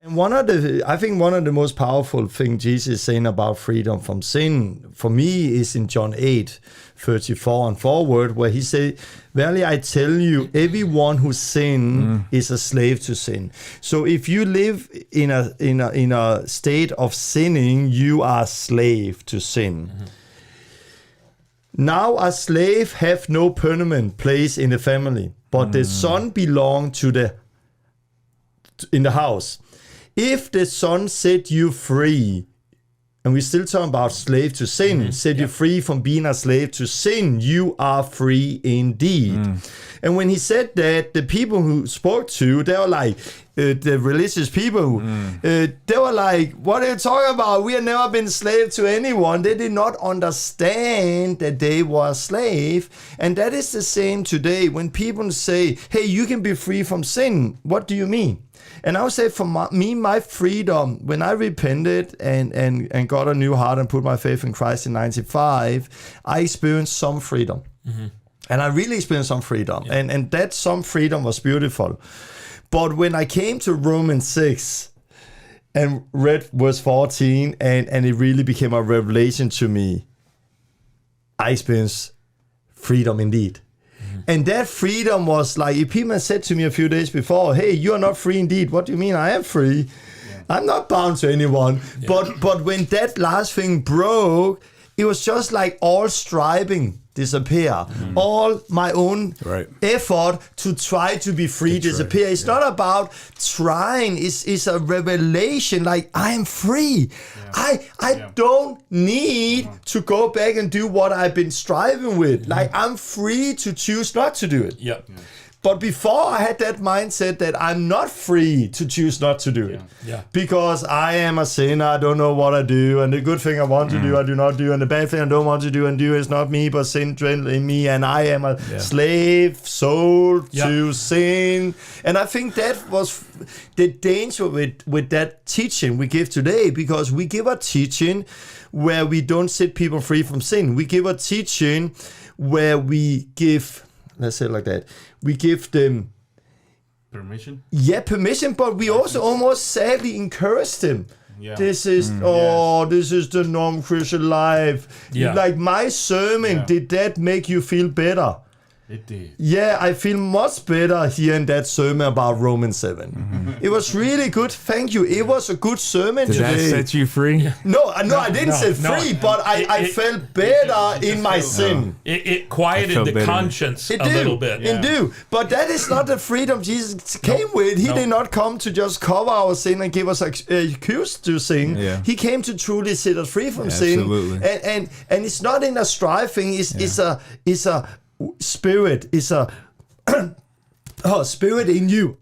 And I think one of the most powerful things Jesus is saying about freedom from sin, for me, is in John 8:34 and forward, where he says, "Verily I tell you, everyone who sins is a slave to sin." So if you live in a state of sinning, you are a slave to sin. Mm-hmm. Now a slave have no permanent place in the family, but the son belong in the house. If the son set you free, and we're still talking about slave to sin, set you free from being a slave to sin, you are free indeed. And when he said that, the people who spoke to, they were like, the religious people, they were like, what are you talking about? We have never been slave to anyone. They did not understand that they were a slave. And that is the same today. When people say, hey, you can be free from sin, what do you mean? And I would say for my freedom, when I repented and got a new heart and put my faith in Christ in 95, I experienced some freedom. Mm-hmm. And I really experienced some freedom. Yeah. And that some freedom was beautiful. But when I came to Romans 6 and read verse 14, and it really became a revelation to me, I experienced freedom indeed. And that freedom was like, if people said to me a few days before, hey, you are not free indeed. What do you mean? I am free. Yeah. I'm not bound to anyone. Yeah. But when that last thing broke, it was just like all striving disappear. All my own effort to try to be free disappear. It's not about trying. It's a revelation. Like, I am free. Yeah. I don't need to go back and do what I've been striving with. Like, I'm free to choose not to do it. Yeah. But before I had that mindset that I'm not free to choose not to do it. Yeah. Because I am a sinner, I don't know what I do, and the good thing I want to do, I do not do, and the bad thing I don't want to do and do is not me, but sin dwells in me, and I am a slave, sold to sin. And I think that was the danger with that teaching we give today, because we give a teaching where we don't set people free from sin. We give a teaching where we give, let's say it like that, we give them permission. Yeah, permission, but we also almost sadly encourage them. Yeah. This is this is the non-Christian life. Yeah. Like my sermon, did that make you feel better? It did. Yeah, I feel much better hearing that sermon about Romans 7. Mm-hmm. It was really good. Thank you. It was a good sermon today. Did that set you free? No, I didn't say free, but I felt better in my sin. It quieted the conscience a little bit. It do. But that is not the freedom Jesus came with. He did not come to just cover our sin and give us an excuse to sin. Yeah. He came to truly set us free from sin. Absolutely. And it's not in a striving. It's a spirit is a spirit in you.